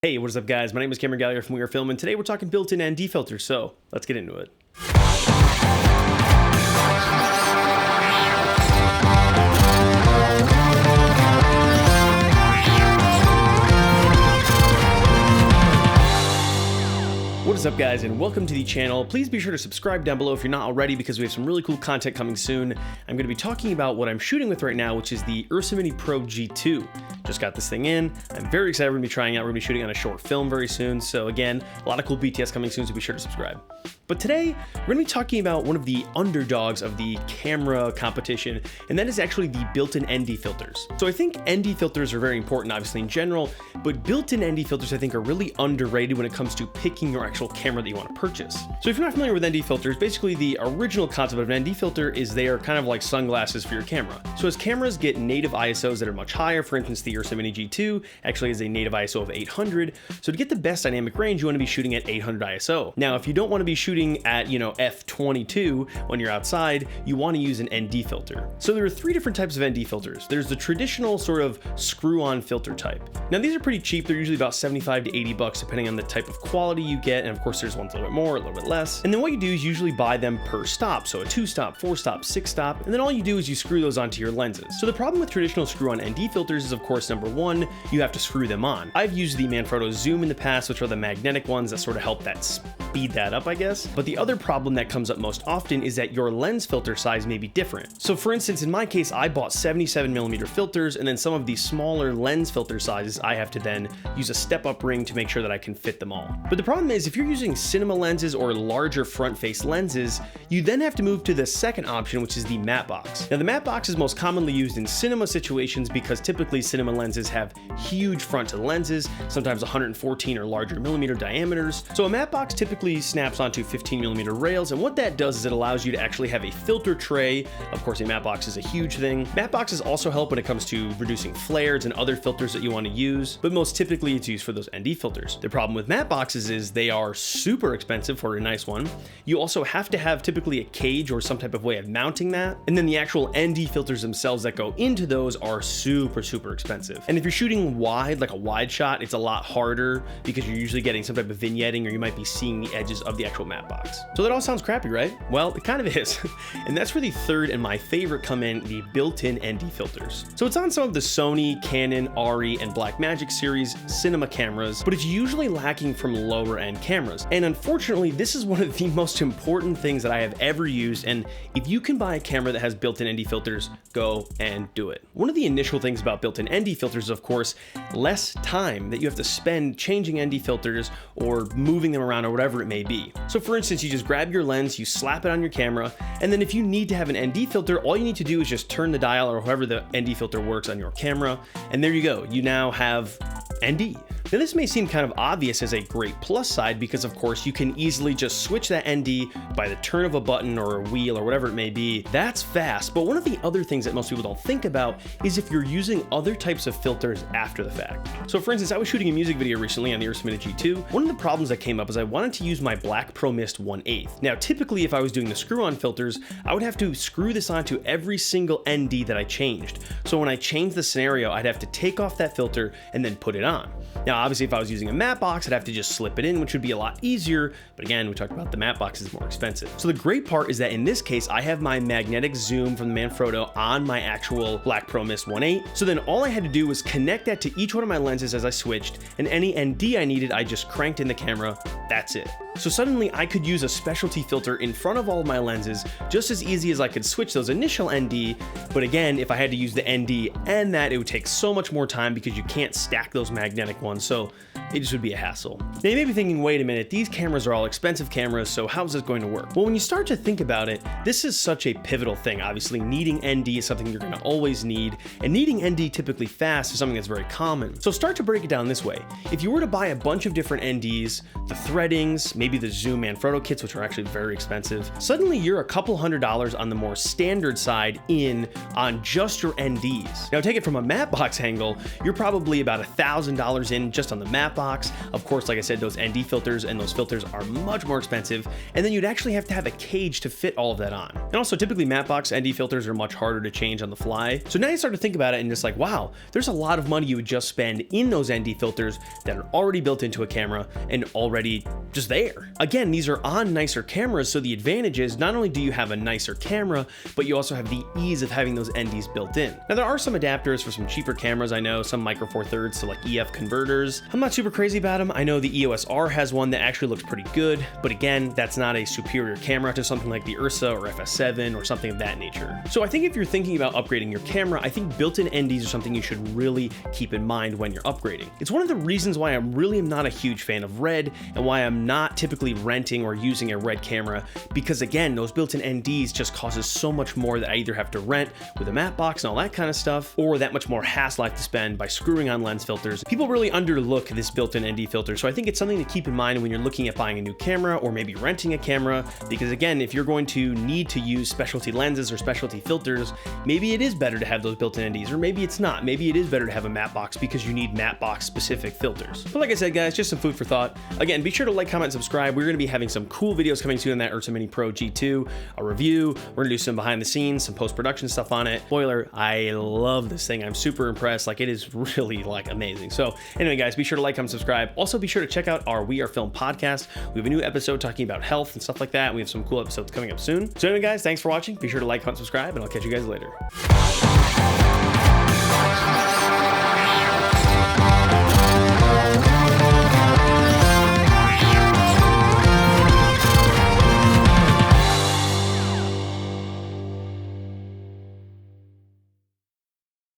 Hey, what is up guys? My name is Cameron Gallagher from URSA and today we're talking built-in ND filters, so let's get into it. What is up guys, and welcome to the channel. Please be sure to subscribe down below if you're not already, because we have some really cool content coming soon. I'm going to be talking about what I'm shooting with right now, which is the URSA Mini Pro G2. Just got this thing in. I'm very excited. We're going to be trying out. We're going to be shooting on a short film very soon. So again, a lot of cool BTS coming soon, so be sure to subscribe. But today, we're going to be talking about one of the underdogs of the camera competition, and that is actually the built-in ND filters. So I think ND filters are very important, obviously in general, but built-in ND filters I think are really underrated when it comes to picking your actual camera that you want to purchase. So if you're not familiar with ND filters, basically the original concept of an ND filter is they are kind of like sunglasses for your camera. So as cameras get native ISOs that are much higher, for instance, the URSA Mini G2 actually has a native ISO of 800. So to get the best dynamic range, you want to be shooting at 800 ISO. Now, if you don't want to be shooting at, f22 when you're outside, you want to use an ND filter. So there are three different types of ND filters. There's the traditional sort of screw-on filter type. Now these are pretty cheap. They're usually about 75 to 80 bucks depending on the type of quality you get. And of course there's ones a little bit more, a little bit less. And then what you do is usually buy them per stop. So a 2-stop, 4-stop, 6-stop. And then all you do is you screw those onto your lenses. So the problem with traditional screw-on ND filters is, of course, number one, you have to screw them on. I've used the Manfrotto Zoom in the past, which are the magnetic ones that sort of help that speed that up, I guess. But the other problem that comes up most often is that your lens filter size may be different. So for instance, in my case, I bought 77mm filters, and then some of these smaller lens filter sizes, I have to then use a step-up ring to make sure that I can fit them all. But the problem is, if you're using cinema lenses or larger front-face lenses, you then have to move to the second option, which is the matte box. Now the matte box is most commonly used in cinema situations because typically cinema lenses have huge front to the lenses, sometimes 114 or larger millimeter diameters. So a matte box typically snaps onto 15mm rails, and what that does is it allows you to actually have a filter tray. Of course, a matte box is a huge thing. Matte boxes also help when it comes to reducing flares and other filters that you want to use, but most typically it's used for those ND filters. The problem with matte boxes is they are super expensive for a nice one. You also have to have typically a cage or some type of way of mounting that, and then the actual ND filters themselves that go into those are super expensive. And if you're shooting wide, like a wide shot, it's a lot harder because you're usually getting some type of vignetting, or you might be seeing the edges of the actual matte box. So that all sounds crappy, right? Well, it kind of is. And that's where the third and my favorite come in, the built-in ND filters. So it's on some of the Sony, Canon, ARRI, and Blackmagic series cinema cameras, but it's usually lacking from lower end cameras. And unfortunately, this is one of the most important things that I have ever used. And if you can buy a camera that has built-in ND filters, go and do it. One of the initial things about built-in ND filters is, of course, less time that you have to spend changing ND filters or moving them around or whatever it may be. So for instance, you just grab your lens, you slap it on your camera, and then if you need to have an ND filter, all you need to do is just turn the dial or however the ND filter works on your camera, and there you go. You now have ND. Now this may seem kind of obvious as a great plus side because of course you can easily just switch that ND by the turn of a button or a wheel or whatever it may be. That's fast, but one of the other things that most people don't think about is if you're using other types of filters after the fact. So for instance, I was shooting a music video recently on the URSA Mini G2. One of the problems that came up is I wanted to use my Black Pro Mist 1/8. Now typically if I was doing the screw-on filters, I would have to screw this onto every single ND that I changed. So when I changed the scenario, I'd have to take off that filter and then put it on. Now obviously if I was using a matte box, I'd have to just slip it in, which would be a lot easier, but again, we talked about the matte box is more expensive. So the great part is that in this case, I have my magnetic zoom from the Manfrotto on my actual Black Pro Mist 1/8. So then all I had to do was connect that to each one of my lenses as I switched, and any ND I needed, I just cranked in the camera. That's it. So suddenly I could use a specialty filter in front of all of my lenses just as easy as I could switch those initial ND. But again, if I had to use the ND and that, it would take so much more time because you can't stack those magnetic ones. So it just would be a hassle. Now you may be thinking, wait a minute, these cameras are all expensive cameras, so how's this going to work? Well, when you start to think about it, this is such a pivotal thing. Obviously, needing ND is something you're going to always need, and needing ND typically fast is something that's very common. So start to break it down this way. If you were to buy a bunch of different NDs, the threadings, maybe the Zoom Manfrotto kits, which are actually very expensive, suddenly you're a couple $100s on the more standard side in on just your NDs. Now take it from a matte box angle, you're probably about $1,000 in just on the matte box. Of course, like I said, those ND filters, and those filters are much more expensive, and then you'd actually have to have a cage to fit all of that on. And also, typically matte box ND filters are much harder to change on the fly. So now you start to think about it and just like, wow, there's a lot of money you would just spend in those ND filters that are already built into a camera and already just there. Again, these are on nicer cameras, so the advantage is not only do you have a nicer camera, but you also have the ease of having those NDs built in. Now, there are some adapters for some cheaper cameras. I know some micro four thirds to like EF converters. I'm not super crazy about them. I know the EOS R has one that actually looks pretty good, but again, that's not a superior camera to something like the URSA or FS7 or something of that nature. So I think if you're thinking about upgrading your camera, I think built-in NDs are something you should really keep in mind when you're upgrading. It's one of the reasons why I really am not a huge fan of Red, and why I'm not typically renting or using a Red camera, because again, those built-in NDs just causes so much more that I either have to rent with a matte box and all that kind of stuff, or that much more hassle I have to spend by screwing on lens filters. People really underlook this built-in ND filter, so I think it's something to keep in mind when you're looking at buying a new camera or maybe renting a camera, because again, if you're going to need to use specialty lenses or specialty filters, maybe it is better to have those built-in NDs, or maybe it's not. Maybe it is better to have a matte box because you need matte box specific filters. But like I said, guys, just some food for thought. Again, be sure to like, comment, subscribe. We're going to be having some cool videos coming soon on that URSA Mini Pro G2, a review. We're going to do some behind the scenes, some post-production stuff on it. Spoiler, I love this thing. I'm super impressed. Like, it is really like amazing. So anyway, guys, be sure to like, comment, subscribe. Also, be sure to check out our We Are Film podcast. We have a new episode talking about health and stuff like that. We have some cool episodes coming up soon. So anyway, guys, thanks for watching. Be sure to like, comment, subscribe, and I'll catch you guys later.